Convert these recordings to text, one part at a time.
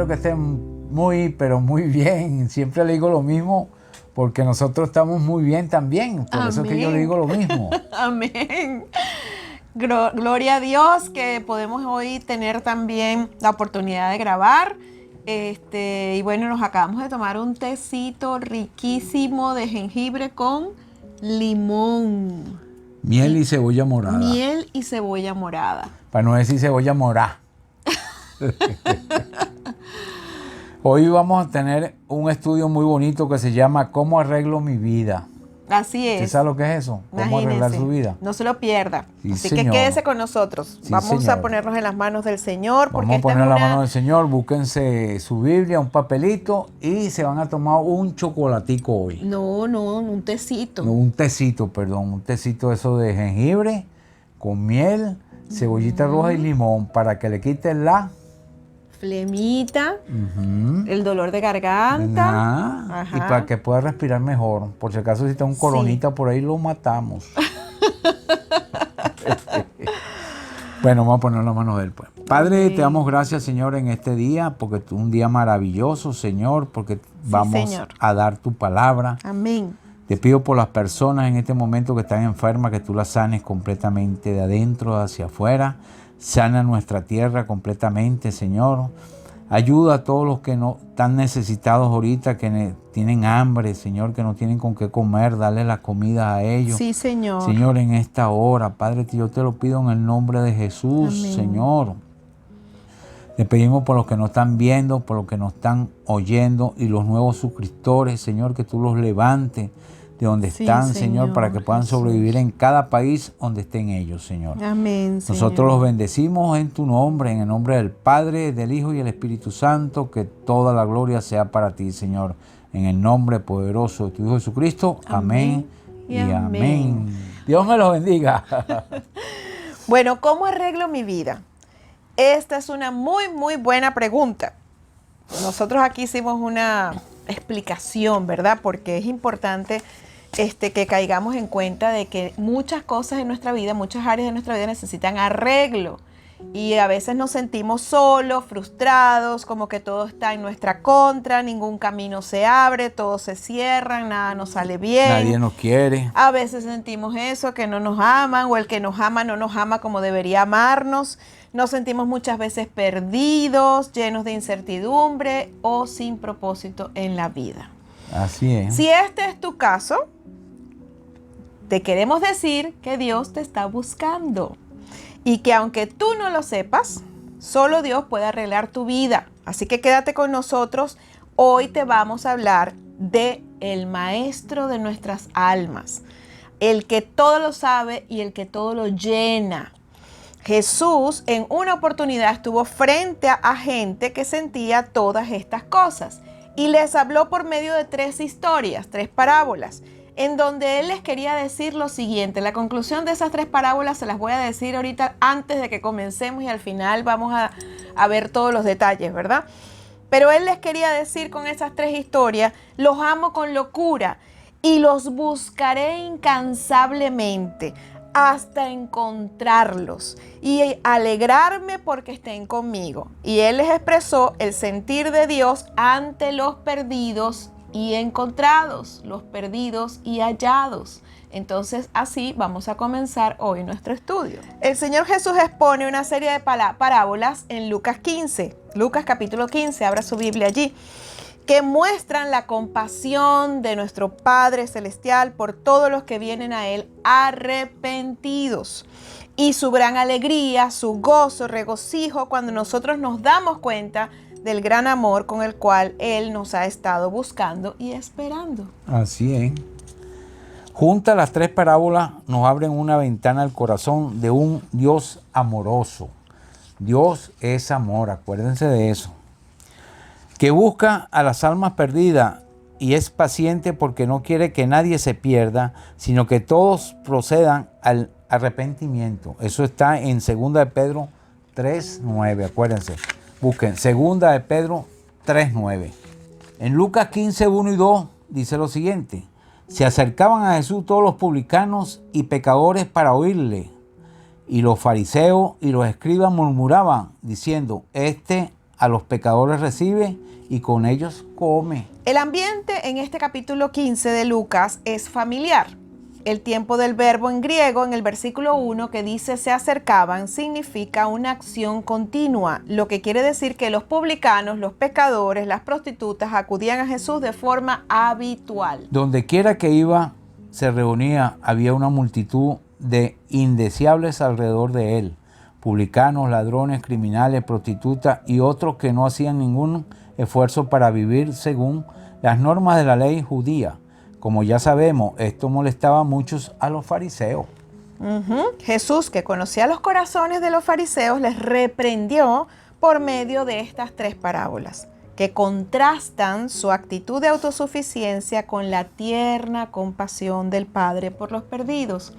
espero que estén muy, pero muy bien. Siempre le digo lo mismo porque nosotros estamos muy bien también. Por eso es que yo le digo lo mismo. Amén. Gloria a Dios que podemos hoy tener también la oportunidad de grabar. Y bueno, nos acabamos de tomar un tecito riquísimo de jengibre con limón. Miel y cebolla morada. Miel y cebolla morada. Para no decir cebolla morada. Hoy vamos a tener un estudio muy bonito que se llama ¿Cómo arreglo mi vida? Así es. ¿Usted sabe lo que es eso? ¿Cómo arreglar su vida? No se lo pierda. Sí, Así señor. que quédese con nosotros. Sí, vamos señor. a ponernos en las manos del Señor. Vamos a poner la mano del Señor, búsquense su Biblia, un papelito y se van a tomar un chocolatico hoy. No, un tecito. No, un tecito, perdón, un tecito eso de jengibre con miel, cebollita roja y limón para que le quite la flemita, el dolor de garganta. Y para que pueda respirar mejor. Por si acaso si está un coronita por ahí lo matamos. Bueno, vamos a poner la mano de él pues. Padre, te damos gracias, Señor, en este día, porque es un día maravilloso, Señor, porque vamos a dar tu palabra. Amén. Te pido por las personas en este momento que están enfermas, que tú las sanes completamente de adentro hacia afuera. Sana nuestra tierra completamente, Señor. Ayuda a todos los que no están necesitados ahorita, que tienen hambre, Señor, que no tienen con qué comer. Dale la comida a ellos. Sí, Señor. Señor, en esta hora, Padre, yo te lo pido en el nombre de Jesús, amén. Señor. Le pedimos por los que nos están viendo, por los que nos están oyendo y los nuevos suscriptores, Señor, que tú los levantes de donde están, Señor, para que puedan sobrevivir en cada país donde estén ellos, Señor. Amén, Señor. Nosotros los bendecimos en tu nombre, en el nombre del Padre, del Hijo y del Espíritu Santo, que toda la gloria sea para ti, Señor. En el nombre poderoso de tu Hijo Jesucristo. Amén y amén. Dios me los bendiga. Bueno, ¿cómo arreglo mi vida? Esta es una muy, muy buena pregunta. Nosotros aquí hicimos una explicación, ¿verdad? Porque es importante que caigamos en cuenta de que muchas cosas en nuestra vida, muchas áreas de nuestra vida necesitan arreglo. Y a veces nos sentimos solos, frustrados, como que todo está en nuestra contra, ningún camino se abre, todo se cierra, nada nos sale bien. Nadie nos quiere. A veces sentimos eso, que no nos aman, o el que nos ama no nos ama como debería amarnos. Nos sentimos muchas veces perdidos, llenos de incertidumbre o sin propósito en la vida. Así es. Si este es tu caso, te queremos decir que Dios te está buscando y que aunque tú no lo sepas, solo Dios puede arreglar tu vida. Así que quédate con nosotros. Hoy te vamos a hablar de el maestro de nuestras almas, el que todo lo sabe y el que todo lo llena. Jesús en una oportunidad estuvo frente a gente que sentía todas estas cosas y les habló por medio de 3 historias, 3 parábolas, en donde Él les quería decir lo siguiente. La conclusión de esas 3 parábolas se las voy a decir ahorita antes de que comencemos y al final vamos a ver todos los detalles, ¿verdad? Pero Él les quería decir con esas 3 historias: los amo con locura y los buscaré incansablemente hasta encontrarlos y alegrarme porque estén conmigo. Y Él les expresó el sentir de Dios ante los perdidos y encontrados, los perdidos y hallados. Entonces así vamos a comenzar hoy nuestro estudio. El Señor Jesús expone una serie de parábolas en Lucas 15. Lucas capítulo 15, abra su Biblia allí, que muestran la compasión de nuestro Padre Celestial por todos los que vienen a Él arrepentidos. Y su gran alegría, su gozo, regocijo cuando nosotros nos damos cuenta del gran amor con el cual Él nos ha estado buscando y esperando. Así es. Juntas las 3 parábolas nos abren una ventana al corazón de un Dios amoroso. Dios es amor, acuérdense de eso. Que busca a las almas perdidas y es paciente porque no quiere que nadie se pierda, sino que todos procedan al arrepentimiento. Eso está en 2 de Pedro 3:9, acuérdense. Busquen 2 de Pedro 3:9. En Lucas 15:1 y 2 dice lo siguiente: se acercaban a Jesús todos los publicanos y pecadores para oírle, y los fariseos y los escribas murmuraban, diciendo: este a los pecadores recibe y con ellos come. El ambiente en este capítulo 15 de Lucas es familiar. El tiempo del verbo en griego en el versículo 1 que dice se acercaban significa una acción continua, lo que quiere decir que los publicanos, los pecadores, las prostitutas acudían a Jesús de forma habitual. Donde quiera que iba, se reunía, había una multitud de indeseables alrededor de él. Publicanos, ladrones, criminales, prostitutas y otros que no hacían ningún esfuerzo para vivir según las normas de la ley judía. Como ya sabemos, esto molestaba a muchos a los fariseos. Jesús, que conocía los corazones de los fariseos, les reprendió por medio de estas tres parábolas, que contrastan su actitud de autosuficiencia con la tierna compasión del Padre por los perdidos.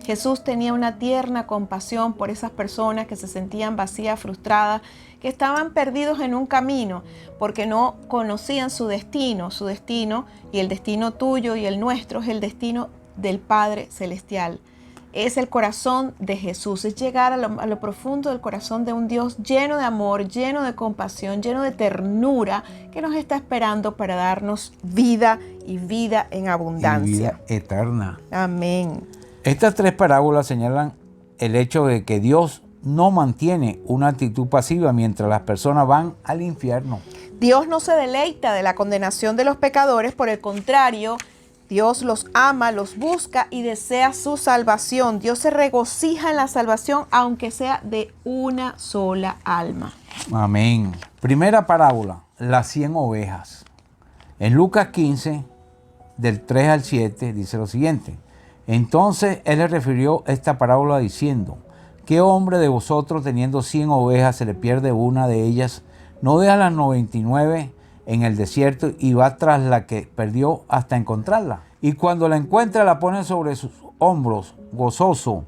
Jesús tenía una tierna compasión por esas personas que se sentían vacías, frustradas, que estaban perdidos en un camino porque no conocían su destino y el destino tuyo y el nuestro es el destino del Padre Celestial. Es el corazón de Jesús, es llegar a lo profundo del corazón de un Dios lleno de amor, lleno de compasión, lleno de ternura, que nos está esperando para darnos vida y vida en abundancia. Y vida eterna. Amén. Estas tres parábolas señalan el hecho de que Dios no mantiene una actitud pasiva mientras las personas van al infierno. Dios no se deleita de la condenación de los pecadores, por el contrario, Dios los ama, los busca y desea su salvación. Dios se regocija en la salvación, aunque sea de una sola alma. Amén. Primera parábola, las 100 ovejas. En Lucas 15, del 3 al 7, dice lo siguiente. Entonces él le refirió esta parábola diciendo, ¿qué hombre de vosotros teniendo 100 ovejas se le pierde una de ellas? ¿No deja las 99 en el desierto y va tras la que perdió hasta encontrarla? Y cuando la encuentra la pone sobre sus hombros, gozoso,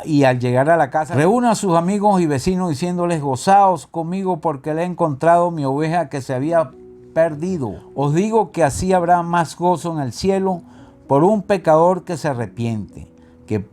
y al llegar a la casa reúne a sus amigos y vecinos diciéndoles, gozaos conmigo porque le he encontrado mi oveja que se había perdido. Os digo que así habrá más gozo en el cielo por un pecador que se arrepiente, que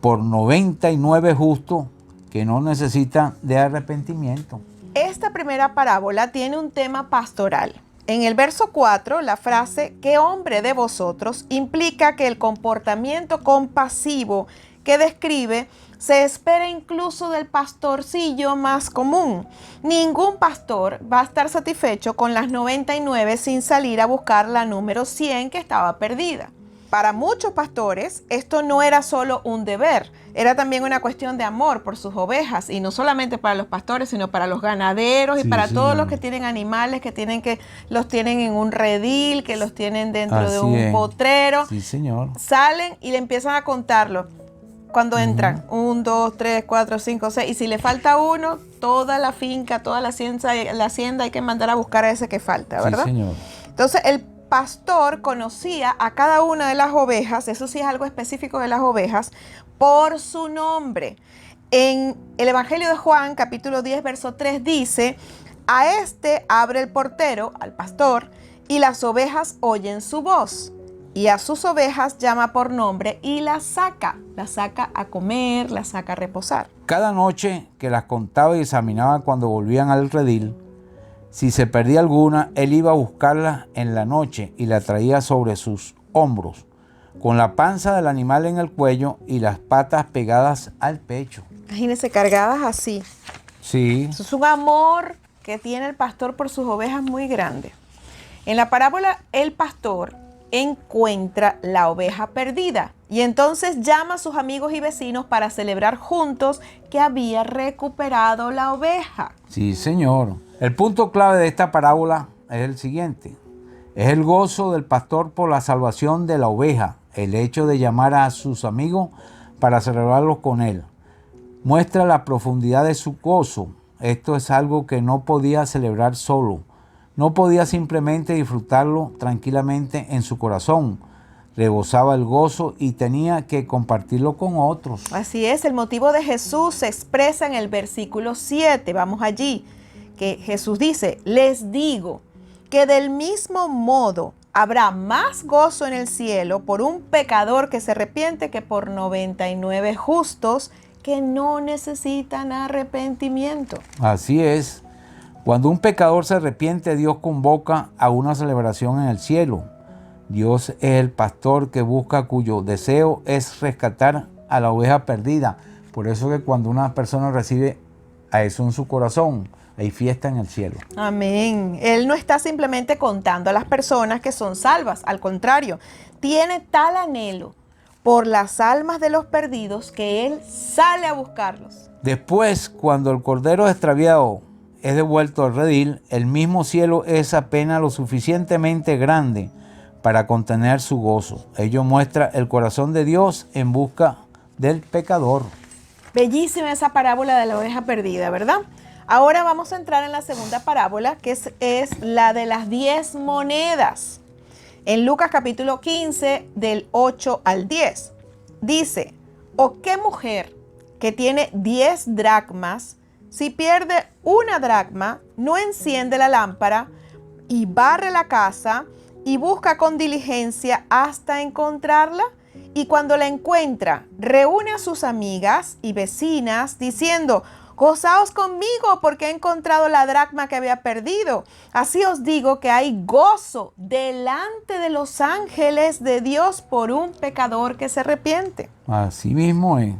por 99 justos que no necesitan de arrepentimiento. Esta primera parábola tiene un tema pastoral. En el verso 4, la frase ¿qué hombre de vosotros? Implica que el comportamiento compasivo que describe se espera incluso del pastorcillo más común. Ningún pastor va a estar satisfecho con las 99 sin salir a buscar la número 100 que estaba perdida. Para muchos pastores, esto no era solo un deber, era también una cuestión de amor por sus ovejas, y no solamente para los pastores, sino para los ganaderos y para todos los que tienen animales, que los tienen en un redil, que los tienen dentro de un potrero. Sí, señor. Salen y le empiezan a contarlo. Cuando entran, 1, 2, 3, 4, 5, 6, y si le falta uno, toda la finca, toda la hacienda hay que mandar a buscar a ese que falta, ¿verdad? Sí, señor. Entonces, el pastor conocía a cada una de las ovejas, eso sí es algo específico de las ovejas, por su nombre. En el Evangelio de Juan, capítulo 10, verso 3, dice, a este abre el portero, al pastor, y las ovejas oyen su voz. Y a sus ovejas llama por nombre y las saca a comer, las saca a reposar. Cada noche que las contaba y examinaba cuando volvían al redil, si se perdía alguna, él iba a buscarla en la noche y la traía sobre sus hombros, con la panza del animal en el cuello y las patas pegadas al pecho. Imagínense, cargadas así. Sí. Eso es un amor que tiene el pastor por sus ovejas muy grande. En la parábola, el pastor encuentra la oveja perdida y entonces llama a sus amigos y vecinos para celebrar juntos que había recuperado la oveja. Sí, señor. El punto clave de esta parábola es el siguiente. Es el gozo del pastor por la salvación de la oveja, el hecho de llamar a sus amigos para celebrarlo con él. Muestra la profundidad de su gozo. Esto es algo que no podía celebrar solo. No podía simplemente disfrutarlo tranquilamente en su corazón. Rebosaba el gozo y tenía que compartirlo con otros. Así es, el motivo de Jesús se expresa en el versículo 7. Vamos allí, que Jesús dice, les digo que del mismo modo habrá más gozo en el cielo por un pecador que se arrepiente que por 99 justos que no necesitan arrepentimiento. Así es. Cuando un pecador se arrepiente, Dios convoca a una celebración en el cielo. Dios es el pastor que busca, cuyo deseo es rescatar a la oveja perdida. Por eso que cuando una persona recibe a eso en su corazón, hay fiesta en el cielo. Amén. Él no está simplemente contando a las personas que son salvas. Al contrario, tiene tal anhelo por las almas de los perdidos que Él sale a buscarlos. Después, cuando el cordero extraviado es devuelto al redil, el mismo cielo es apenas lo suficientemente grande para contener su gozo. Ello muestra el corazón de Dios en busca del pecador. Bellísima esa parábola de la oveja perdida, ¿verdad? Ahora vamos a entrar en la segunda parábola, que es la de las 10 monedas. En Lucas capítulo 15, del 8 al 10, dice: ¿O qué mujer que tiene 10 dracmas, si pierde una dracma, no enciende la lámpara y barre la casa y busca con diligencia hasta encontrarla? Y cuando la encuentra, reúne a sus amigas y vecinas diciendo: gozaos conmigo porque he encontrado la dracma que había perdido. Así os digo que hay gozo delante de los ángeles de Dios por un pecador que se arrepiente. Así mismo es.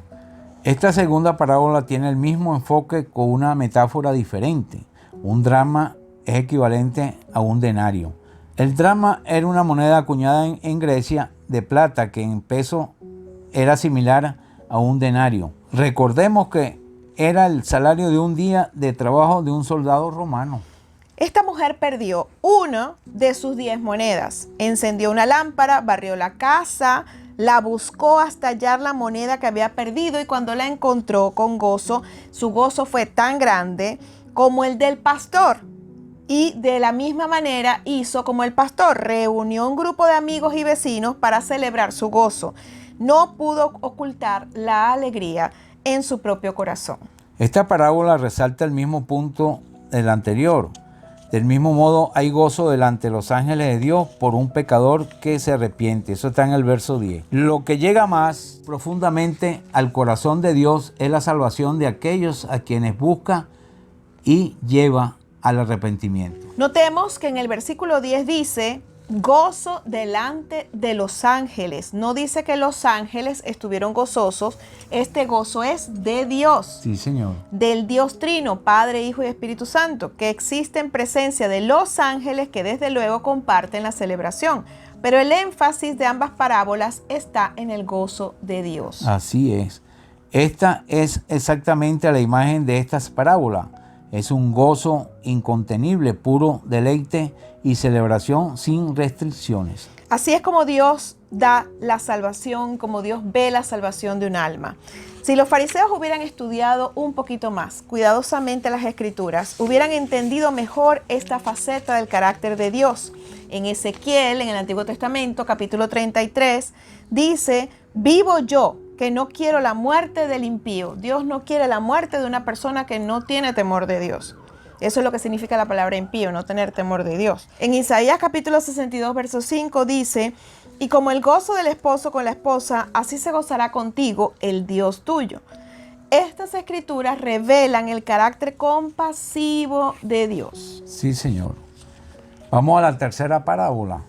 Esta segunda parábola tiene el mismo enfoque con una metáfora diferente. Un dracma es equivalente a un denario. El dracma era una moneda acuñada en Grecia de plata que en peso era similar a un denario. Recordemos que era el salario de un día de trabajo de un soldado romano. Esta mujer perdió una de sus 10 monedas. Encendió una lámpara, barrió la casa, la buscó hasta hallar la moneda que había perdido y cuando la encontró con gozo, su gozo fue tan grande como el del pastor. Y de la misma manera hizo como el pastor, reunió un grupo de amigos y vecinos para celebrar su gozo. No pudo ocultar la alegría en su propio corazón. Esta parábola resalta el mismo punto del anterior. Del mismo modo, hay gozo delante de los ángeles de Dios por un pecador que se arrepiente. Eso está en el verso 10. Lo que llega más profundamente al corazón de Dios es la salvación de aquellos a quienes busca y lleva al arrepentimiento. Notemos que en el versículo 10 dice: gozo delante de los ángeles. No dice que los ángeles estuvieron gozosos. Este gozo es de Dios. Sí, Señor. Del Dios Trino, Padre, Hijo y Espíritu Santo, que existe en presencia de los ángeles que desde luego comparten la celebración. Pero el énfasis de ambas parábolas está en el gozo de Dios. Así es. Esta es exactamente la imagen de estas parábolas. Es un gozo incontenible, puro deleite y celebración sin restricciones. Así es como Dios da la salvación, como Dios ve la salvación de un alma. Si los fariseos hubieran estudiado un poquito más cuidadosamente las Escrituras, hubieran entendido mejor esta faceta del carácter de Dios. En Ezequiel, en el Antiguo Testamento, capítulo 33, dice: vivo yo, que no quiero la muerte del impío. Dios no quiere la muerte de una persona que no tiene temor de Dios. Eso es lo que significa la palabra impío, no tener temor de Dios. En Isaías capítulo 62, verso 5 dice: y como el gozo del esposo con la esposa, así se gozará contigo el Dios tuyo. Estas escrituras revelan el carácter compasivo de Dios. Sí, Señor. Vamos a la tercera parábola.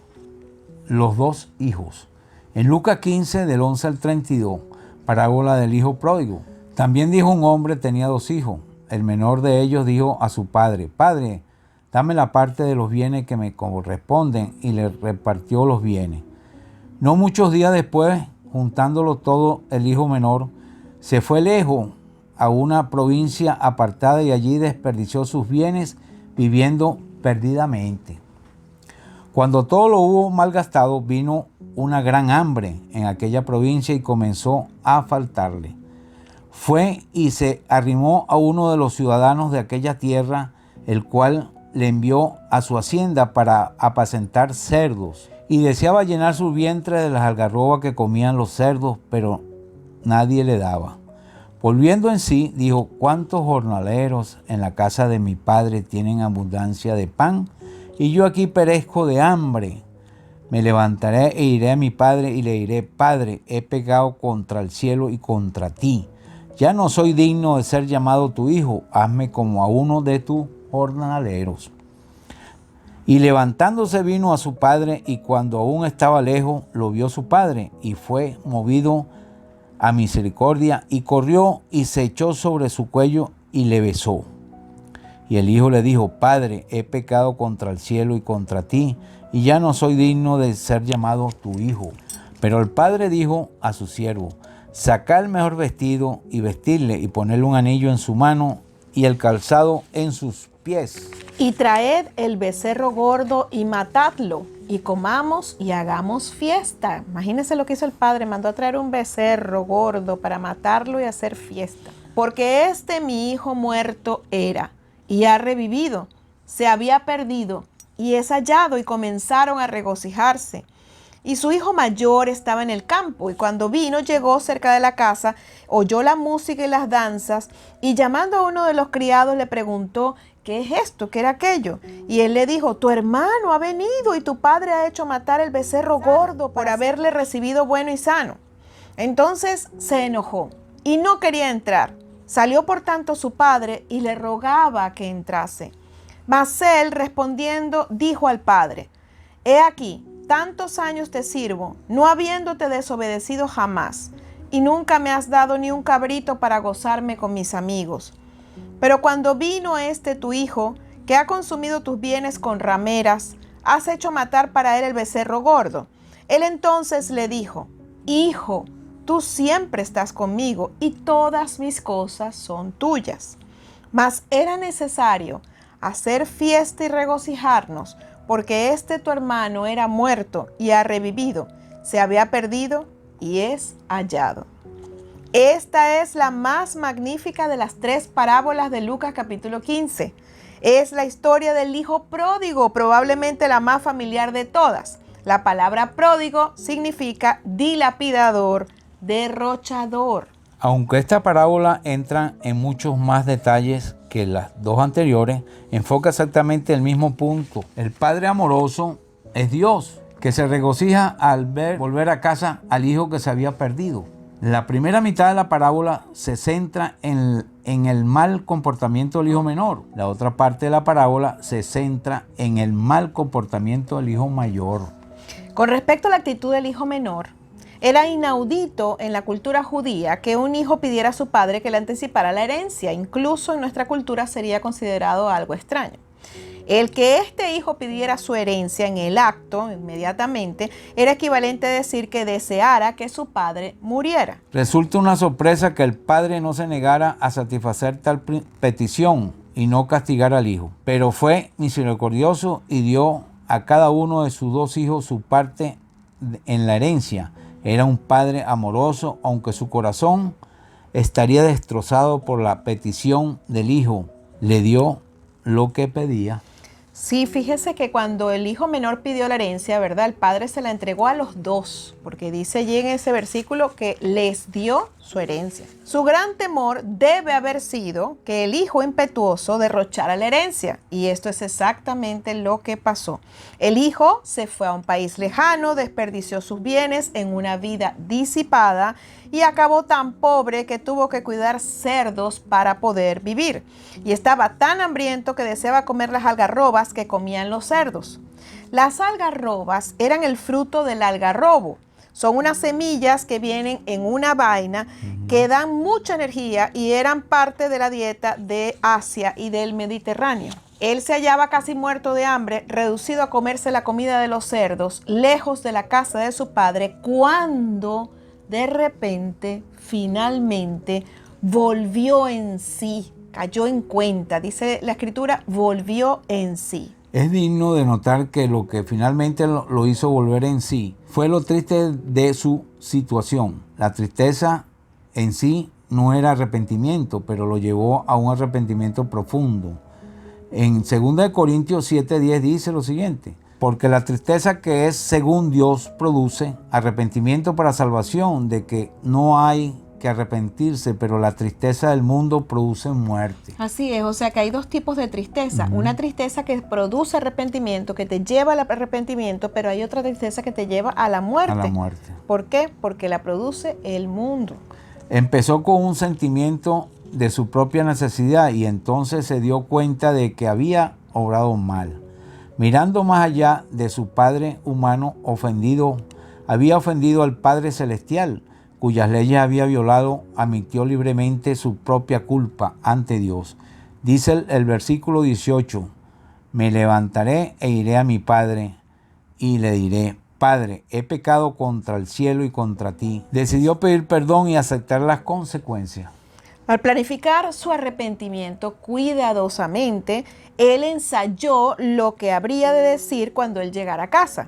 Los dos hijos. En Lucas 15, del 11 al 32, parábola del hijo pródigo. También dijo un hombre, tenía 2 hijos. El menor de ellos dijo a su padre: Padre, dame la parte de los bienes que me corresponden, y le repartió los bienes. No muchos días después, juntándolo todo, el hijo menor se fue lejos a una provincia apartada y allí desperdició sus bienes viviendo perdidamente. Cuando todo lo hubo malgastado, vino una gran hambre en aquella provincia y comenzó a faltarle. Fue y se arrimó a uno de los ciudadanos de aquella tierra, el cual le envió a su hacienda para apacentar cerdos, y deseaba llenar su vientre de las algarrobas que comían los cerdos, pero nadie le daba. Volviendo en sí, dijo: ¿cuántos jornaleros en la casa de mi padre tienen abundancia de pan, y yo aquí perezco de hambre? Me levantaré e iré a mi padre y le diré: Padre, he pecado contra el cielo y contra ti. Ya no soy digno de ser llamado tu hijo. Hazme como a uno de tus jornaleros. Y levantándose vino a su padre, y cuando aún estaba lejos, lo vio su padre, y fue movido a misericordia, y corrió y se echó sobre su cuello y le besó. Y el hijo le dijo: Padre, he pecado contra el cielo y contra ti, y ya no soy digno de ser llamado tu hijo. Pero el padre dijo a su siervo: Sacad el mejor vestido y vestirle, y ponerle un anillo en su mano y el calzado en sus pies. Y traed el becerro gordo y matadlo, y comamos y hagamos fiesta. Imagínense lo que hizo el padre, mandó a traer un becerro gordo para matarlo y hacer fiesta. Porque mi hijo muerto era, y ha revivido, se había perdido, y es hallado, y comenzaron a regocijarse. Y su hijo mayor estaba en el campo, y cuando vino, llegó cerca de la casa, oyó la música y las danzas, y llamando a uno de los criados le preguntó: ¿qué es esto? ¿Qué era aquello? Y él le dijo: tu hermano ha venido, y tu padre ha hecho matar el becerro gordo por haberle recibido bueno y sano. Entonces se enojó y no quería entrar. Salió por tanto su padre y le rogaba que entrase. Mas él, respondiendo, dijo al padre: he aquí, tantos años te sirvo, no habiéndote desobedecido jamás, y nunca me has dado ni un cabrito para gozarme con mis amigos. Pero cuando vino tu hijo, que ha consumido tus bienes con rameras, has hecho matar para él el becerro gordo. Él entonces le dijo: Hijo, tú siempre estás conmigo, y todas mis cosas son tuyas. Mas era necesario hacer fiesta y regocijarnos, porque tu hermano era muerto y ha revivido, se había perdido y es hallado. Esta es la más magnífica de las 3 parábolas de Lucas capítulo 15. Es la historia del hijo pródigo, probablemente la más familiar de todas. La palabra pródigo significa dilapidador, derrochador. Aunque esta parábola entra en muchos más detalles que las dos anteriores, enfoca exactamente el mismo punto. El Padre amoroso es Dios, que se regocija al ver volver a casa al hijo que se había perdido. La primera mitad de la parábola se centra en el mal comportamiento del hijo menor. La otra parte de la parábola se centra en el mal comportamiento del hijo mayor. Con respecto a la actitud del hijo menor, era inaudito en la cultura judía que un hijo pidiera a su padre que le anticipara la herencia. Incluso en nuestra cultura sería considerado algo extraño. El que este hijo pidiera su herencia en el acto, inmediatamente, era equivalente a decir que deseara que su padre muriera. Resulta una sorpresa que el padre no se negara a satisfacer tal petición y no castigar al hijo. Pero fue misericordioso y dio a cada uno de sus 2 hijos su parte en la herencia. Era un padre amoroso, aunque su corazón estaría destrozado por la petición del hijo. Le dio lo que pedía. Sí, fíjese que cuando el hijo menor pidió la herencia, ¿verdad? El padre se la entregó a los 2, porque dice allí en ese versículo que les dio su herencia. Su gran temor debe haber sido que el hijo impetuoso derrochara la herencia, y esto es exactamente lo que pasó. El hijo se fue a un país lejano, desperdició sus bienes en una vida disipada y acabó tan pobre que tuvo que cuidar cerdos para poder vivir. Y estaba tan hambriento que deseaba comer las algarrobas que comían los cerdos. Las algarrobas eran el fruto del algarrobo. Son unas semillas que vienen en una vaina que dan mucha energía y eran parte de la dieta de Asia y del Mediterráneo. Él se hallaba casi muerto de hambre, reducido a comerse la comida de los cerdos, lejos de la casa de su padre, cuando de repente, finalmente, volvió en sí, cayó en cuenta. Dice la escritura, volvió en sí. Es digno de notar que lo que finalmente lo hizo volver en sí fue lo triste de su situación. La tristeza en sí no era arrepentimiento, pero lo llevó a un arrepentimiento profundo. En 2 Corintios 7:10 dice lo siguiente: porque la tristeza que es según Dios produce arrepentimiento para salvación, de que no hay que arrepentirse, pero la tristeza del mundo produce muerte. Así es, o sea que hay 2 tipos de tristeza. Una tristeza que produce arrepentimiento, que te lleva al arrepentimiento, pero hay otra tristeza que te lleva a la muerte. A la muerte. ¿Por qué? Porque la produce el mundo. Empezó con un sentimiento de su propia necesidad y entonces se dio cuenta de que había obrado mal. Mirando más allá de su padre humano había ofendido al Padre Celestial, cuyas leyes había violado, admitió libremente su propia culpa ante Dios. Dice el versículo 18, me levantaré e iré a mi padre y le diré, Padre, he pecado contra el cielo y contra ti. Decidió pedir perdón y aceptar las consecuencias. Al planificar su arrepentimiento cuidadosamente, él ensayó lo que habría de decir cuando él llegara a casa.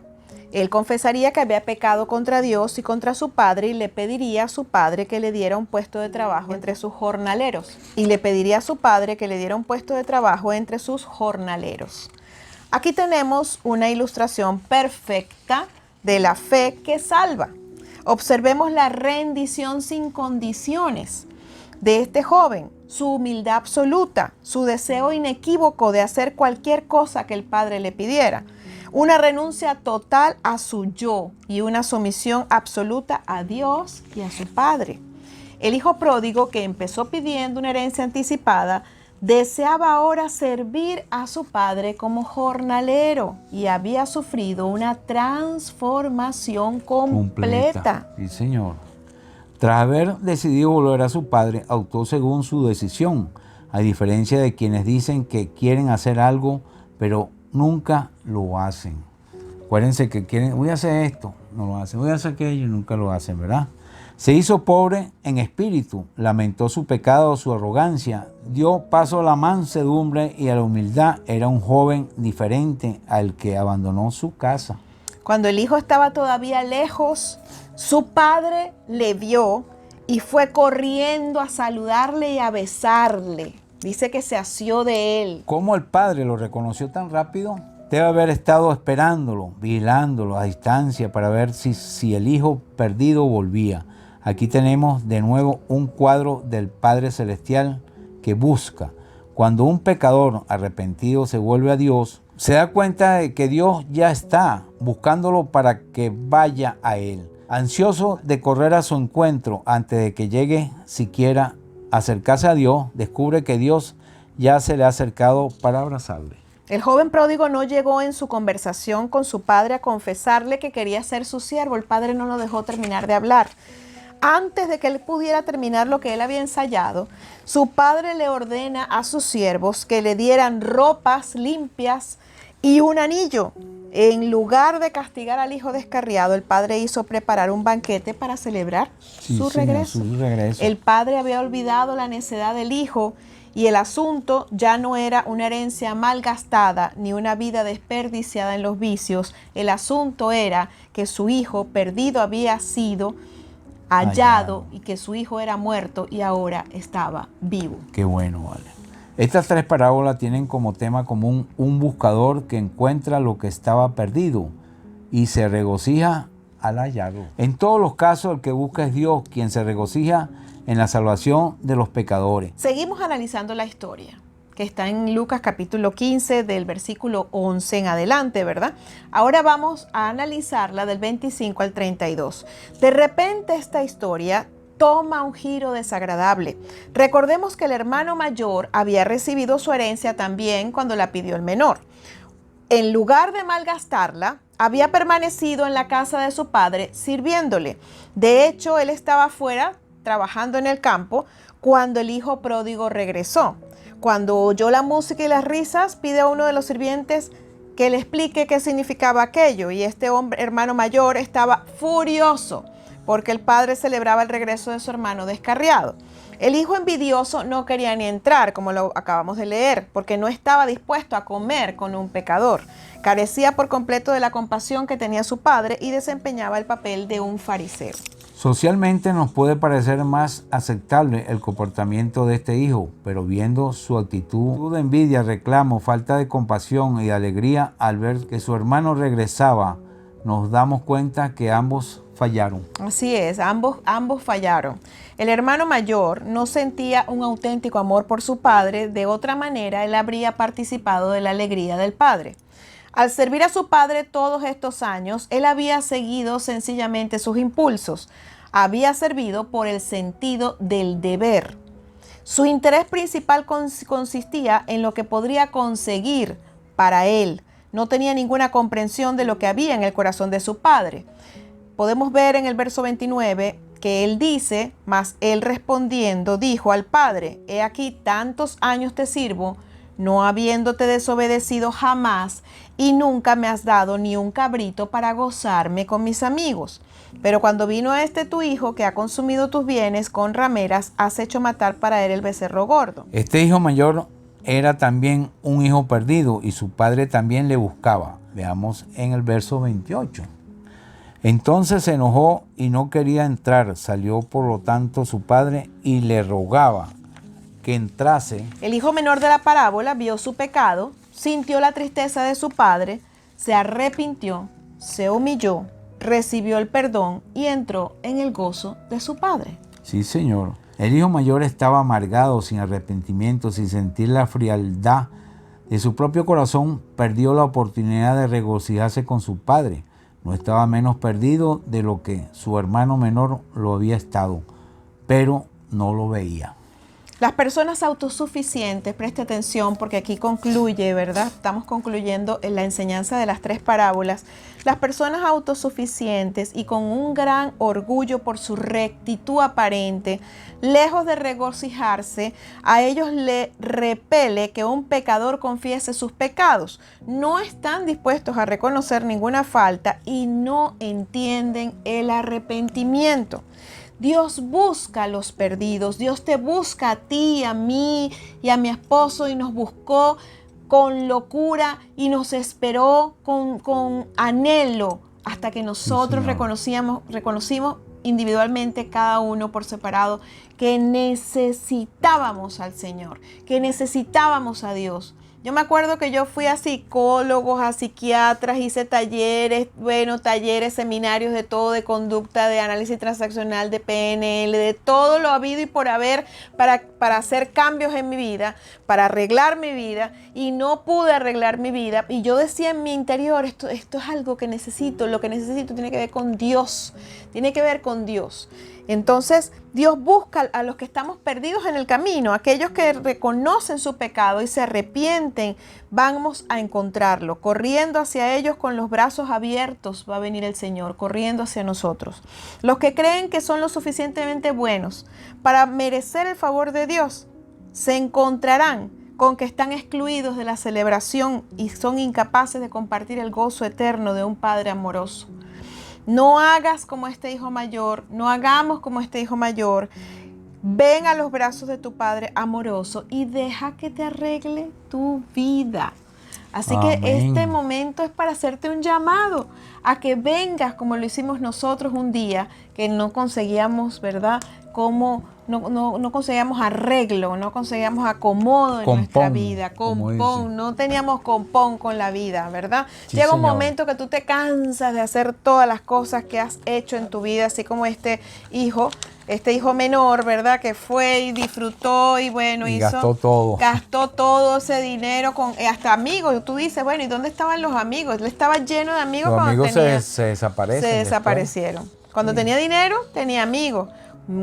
Él confesaría que había pecado contra Dios y contra su padre y le pediría a su padre que le diera un puesto de trabajo entre sus jornaleros. Aquí tenemos una ilustración perfecta de la fe que salva. Observemos la rendición sin condiciones de este joven, su humildad absoluta, su deseo inequívoco de hacer cualquier cosa que el padre le pidiera. Una renuncia total a su yo y una sumisión absoluta a Dios y a su padre. El hijo pródigo, que empezó pidiendo una herencia anticipada, deseaba ahora servir a su padre como jornalero y había sufrido una transformación completa. Sí, Señor. Tras haber decidido volver a su padre, actuó según su decisión, a diferencia de quienes dicen que quieren hacer algo, pero nunca lo hacen. Acuérdense que quieren, voy a hacer esto, no lo hacen, voy a hacer aquello y nunca lo hacen, ¿verdad? Se hizo pobre en espíritu, lamentó su pecado, su arrogancia, dio paso a la mansedumbre y a la humildad. Era un joven diferente al que abandonó su casa. Cuando el hijo estaba todavía lejos, su padre le vio y fue corriendo a saludarle y a besarle. Dice que se asió de él. ¿Cómo el padre lo reconoció tan rápido? Debe haber estado esperándolo, vigilándolo a distancia para ver si el hijo perdido volvía. Aquí tenemos de nuevo un cuadro del Padre Celestial que busca. Cuando un pecador arrepentido se vuelve a Dios, se da cuenta de que Dios ya está buscándolo para que vaya a Él. Ansioso de correr a su encuentro antes de que llegue siquiera a acercarse a Dios, descubre que Dios ya se le ha acercado para abrazarle. El joven pródigo no llegó en su conversación con su padre a confesarle que quería ser su siervo. El padre no lo dejó terminar de hablar. Antes de que él pudiera terminar lo que él había ensayado, su padre le ordena a sus siervos que le dieran ropas limpias y un anillo. En lugar de castigar al hijo descarriado, el padre hizo preparar un banquete para celebrar su regreso. El padre había olvidado la necedad del hijo y el asunto ya no era una herencia malgastada ni una vida desperdiciada en los vicios. El asunto era que su hijo perdido había sido hallado y que su hijo era muerto y ahora estaba vivo. Qué bueno, vale. Estas tres parábolas tienen como tema común un buscador que encuentra lo que estaba perdido y se regocija al hallarlo. En todos los casos, el que busca es Dios, quien se regocija en la salvación de los pecadores. Seguimos analizando la historia, que está en Lucas capítulo 15, del versículo 11 en adelante, ¿verdad? Ahora vamos a analizarla del 25 al 32. De repente esta historia toma un giro desagradable. Recordemos que el hermano mayor había recibido su herencia también cuando la pidió el menor. En lugar de malgastarla, había permanecido en la casa de su padre sirviéndole. De hecho, él estaba afuera trabajando en el campo cuando el hijo pródigo regresó. Cuando oyó la música y las risas, pide a uno de los sirvientes que le explique qué significaba aquello. Y este hermano mayor estaba furioso porque el padre celebraba el regreso de su hermano descarriado. El hijo envidioso no quería ni entrar, como lo acabamos de leer, porque no estaba dispuesto a comer con un pecador. Carecía por completo de la compasión que tenía su padre y desempeñaba el papel de un fariseo. Socialmente nos puede parecer más aceptable el comportamiento de este hijo, pero viendo su actitud de envidia, reclamo, falta de compasión y de alegría al ver que su hermano regresaba, nos damos cuenta que ambos fallaron. Así es, ambos fallaron. El hermano mayor no sentía un auténtico amor por su padre, de otra manera él habría participado de la alegría del padre. Al servir a su padre todos estos años, él había seguido sencillamente sus impulsos. Había servido por el sentido del deber. Su interés principal consistía en lo que podría conseguir para él. No tenía ninguna comprensión de lo que había en el corazón de su padre. Podemos ver en el verso 29 que él dice, mas él respondiendo dijo al padre, he aquí tantos años te sirvo, no habiéndote desobedecido jamás, y nunca me has dado ni un cabrito para gozarme con mis amigos. Pero cuando vino este tu hijo que ha consumido tus bienes con rameras, has hecho matar para él el becerro gordo. Este hijo mayor era también un hijo perdido y su padre también le buscaba. Veamos en el verso 28. Entonces se enojó y no quería entrar. Salió por lo tanto su padre y le rogaba que entrase. El hijo menor de la parábola vio su pecado, sintió la tristeza de su padre, se arrepintió, se humilló, recibió el perdón y entró en el gozo de su padre. Sí, Señor. El hijo mayor estaba amargado, sin arrepentimiento, sin sentir la frialdad de su propio corazón. Perdió la oportunidad de regocijarse con su padre. No estaba menos perdido de lo que su hermano menor lo había estado, pero no lo veía. Las personas autosuficientes, preste atención porque aquí concluye, ¿verdad? Estamos concluyendo en la enseñanza de las 3 parábolas. Las personas autosuficientes y con un gran orgullo por su rectitud aparente, lejos de regocijarse, a ellos le repele que un pecador confiese sus pecados. No están dispuestos a reconocer ninguna falta y no entienden el arrepentimiento. Dios busca a los perdidos, Dios te busca a ti, a mí y a mi esposo y nos buscó con locura y nos esperó con anhelo hasta que nosotros reconocimos individualmente cada uno por separado que necesitábamos al Señor, que necesitábamos a Dios. Yo me acuerdo que yo fui a psicólogos, a psiquiatras, hice talleres, seminarios de todo, de conducta, de análisis transaccional, de PNL, de todo lo habido y por haber para hacer cambios en mi vida, para arreglar mi vida, y no pude arreglar mi vida. Y yo decía en mi interior, esto es algo que necesito, lo que necesito tiene que ver con Dios, tiene que ver con Dios. Entonces, Dios busca a los que estamos perdidos en el camino, aquellos que reconocen su pecado y se arrepienten, vamos a encontrarlo. Corriendo hacia ellos con los brazos abiertos va a venir el Señor, corriendo hacia nosotros. Los que creen que son lo suficientemente buenos para merecer el favor de Dios, se encontrarán con que están excluidos de la celebración y son incapaces de compartir el gozo eterno de un Padre amoroso. No hagas como este hijo mayor, no hagamos como este hijo mayor. Ven a los brazos de tu Padre amoroso y deja que te arregle tu vida. Así Amén. Que este momento es para hacerte un llamado a que vengas como lo hicimos nosotros un día, que no conseguíamos, ¿verdad? No conseguíamos arreglo, no conseguíamos acomodo en nuestra vida, no teníamos compón con la vida, ¿verdad? Sí, Llega un Señor. momento que tú te cansas de hacer todas las cosas que has hecho en tu vida, así como este hijo menor, ¿verdad? Que fue y disfrutó y bueno, gastó todo ese dinero con hasta amigos. Tú dices, bueno, ¿y dónde estaban los amigos? Él estaba lleno de amigos. Los cuando amigos se desaparecen. Se desaparecieron. Cuando tenía dinero, tenía amigos.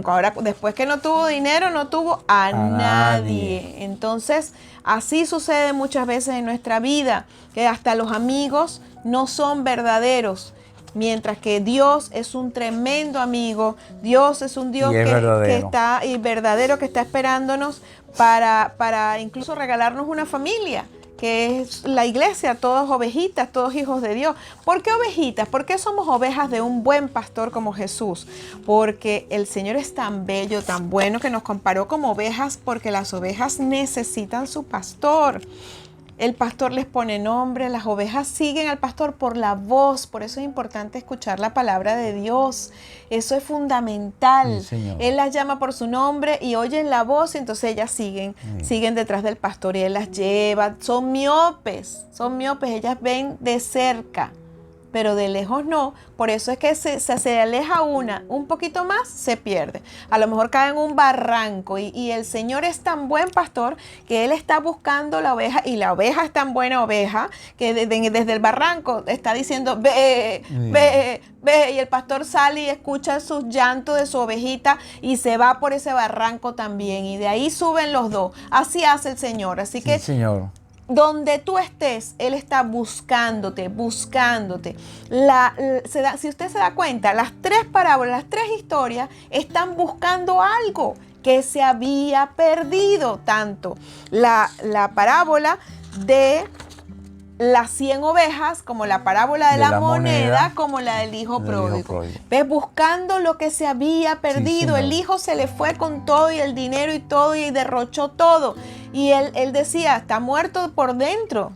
Ahora, después que no tuvo dinero, no tuvo a nadie. Entonces, así sucede muchas veces en nuestra vida, que hasta los amigos no son verdaderos. Mientras que Dios es un tremendo amigo, Dios es un Dios que está esperándonos para incluso regalarnos una familia, que es la iglesia, todos ovejitas, todos hijos de Dios. ¿Por qué ovejitas? ¿Por qué somos ovejas de un buen pastor como Jesús? Porque el Señor es tan bello, tan bueno, que nos comparó como ovejas, porque las ovejas necesitan su pastor. El pastor les pone nombre, las ovejas siguen al pastor por la voz, por eso es importante escuchar la palabra de Dios. Eso es fundamental. Sí, Él las llama por su nombre y oyen la voz y entonces ellas siguen detrás del pastor y Él las lleva. Son miopes, ellas ven de cerca pero de lejos no. Por eso es que se aleja una, un poquito más, se pierde. A lo mejor cae en un barranco y el Señor es tan buen pastor que Él está buscando la oveja, y la oveja es tan buena oveja que desde el barranco está diciendo, ve, ve, ve, y el pastor sale y escucha sus llantos de su ovejita y se va por ese barranco también, y de ahí suben los dos. Así hace el Señor. Así que, Señor. Donde tú estés, Él está buscándote, buscándote. Si usted se da cuenta, las tres parábolas, las tres historias están buscando algo que se había perdido. Tanto la parábola de las 100 ovejas, como la parábola de la moneda, como la del hijo pródigo. ¿Ves? Buscando lo que se había perdido. Sí, el hijo se le fue con todo y el dinero y todo y derrochó todo. Y él decía, está muerto por dentro,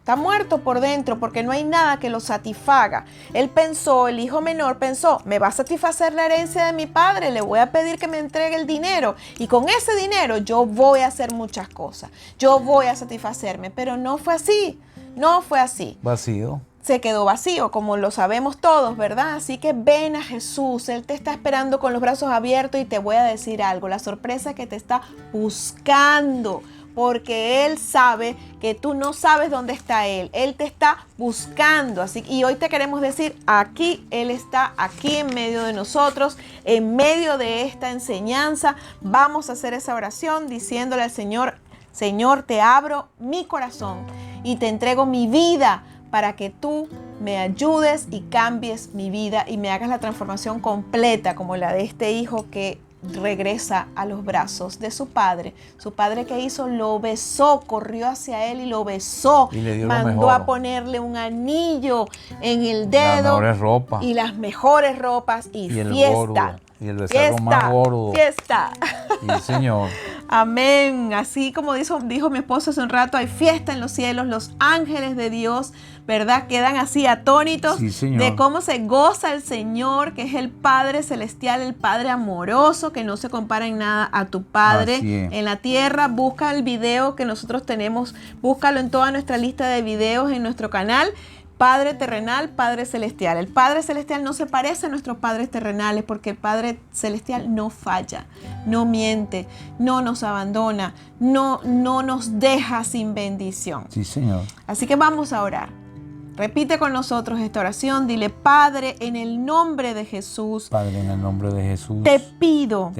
porque no hay nada que lo satisfaga. Él pensó, el hijo menor pensó, me va a satisfacer la herencia de mi padre, le voy a pedir que me entregue el dinero y con ese dinero yo voy a hacer muchas cosas, yo voy a satisfacerme, pero no fue así. No fue así. Vacío. Se quedó vacío, como lo sabemos todos, ¿verdad? Así que ven a Jesús. Él te está esperando con los brazos abiertos y te voy a decir algo. La sorpresa que te está buscando, porque Él sabe que tú no sabes dónde está Él. Él te está buscando. Y hoy te queremos decir, aquí Él está, aquí en medio de nosotros, en medio de esta enseñanza. Vamos a hacer esa oración diciéndole al Señor, Señor, te abro mi corazón y te entrego mi vida para que tú me ayudes y cambies mi vida y me hagas la transformación completa como la de este hijo que regresa a los brazos de su padre. Su padre, ¿qué hizo? Lo besó, corrió hacia él y lo besó. Y le dio mandó a ponerle un anillo en el dedo. Las mejores ropas. Y las mejores ropas y fiesta. Y el becerro más gordo. Fiesta. Sí, Señor. Amén. Así como dijo mi esposo hace un rato, hay fiesta en los cielos. Los ángeles de Dios, ¿verdad? Quedan así atónitos de cómo se goza el Señor, que es el Padre celestial, el Padre amoroso, que no se compara en nada a tu Padre en la tierra. Busca el video que nosotros tenemos, búscalo en toda nuestra lista de videos en nuestro canal. Padre terrenal, Padre celestial. El Padre celestial no se parece a nuestros padres terrenales porque el Padre celestial no falla, no miente, no nos abandona, no nos deja sin bendición. Sí, Señor. Así que vamos a orar. Repite con nosotros esta oración. Dile, Padre, en el nombre de Jesús. Padre, en el nombre de Jesús. Te pido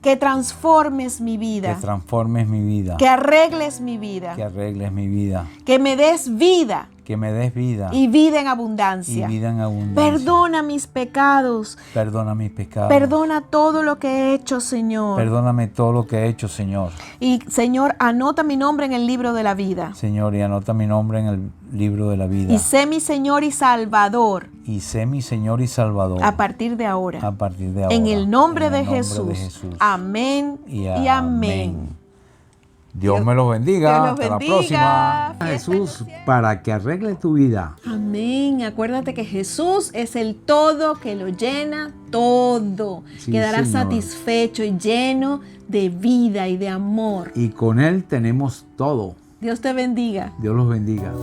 que transformes mi vida. Que transformes mi vida. Que arregles mi vida. Que arregles mi vida. Que me des vida. Que me des vida. Y vida en abundancia. Y vida en abundancia. Perdona mis pecados. Perdona mis pecados. Perdona todo lo que he hecho, Señor. Perdóname todo lo que he hecho, Señor. Y, Señor, anota mi nombre en el libro de la vida. Señor, y anota mi nombre en el libro de la vida. Y sé mi Señor y Salvador. Y sé mi Señor y Salvador. A partir de ahora. A partir de ahora. En el nombre de Jesús. Amén y amén. Dios me los bendiga. Dios los Hasta bendiga. la próxima. Jesús, para que arregle tu vida. Amén. Acuérdate que Jesús es el todo que lo llena todo. Sí, quedará Señor. satisfecho y lleno de vida y de amor. Y con Él tenemos todo. Dios te bendiga. Dios los bendiga.